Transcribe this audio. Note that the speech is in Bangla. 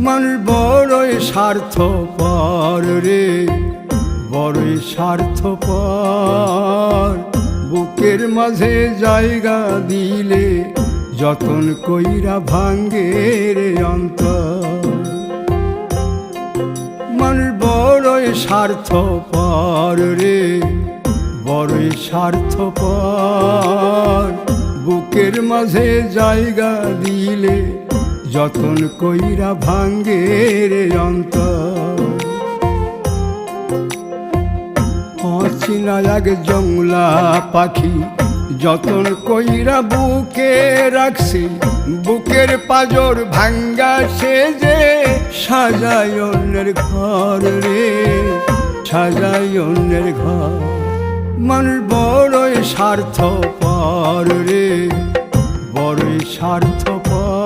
মানুষ বড়ই স্বার্থপর রে, বড়ই স্বার্থপর। বুকের মাঝে জায়গা দিলে যতন কইরা ভাঙ্গে রে অন্তর। মানুষ বড়ই স্বার্থপর রে, বড়ই স্বার্থপর। বুকের মাঝে জায়গা দিলে যতন কইরা ভাঙ্গে রে অন্তর। অচিনা এক জংলা পাখি যতন কইরা বুকে রাখছি, বুকের পাজর ভাঙ্গা সে যে সাজায় অন্যের ঘর রে, সাজায় অন্যের ঘর। মানুষ বড়ই স্বার্থপর রে, বড়ই স্বার্থপর।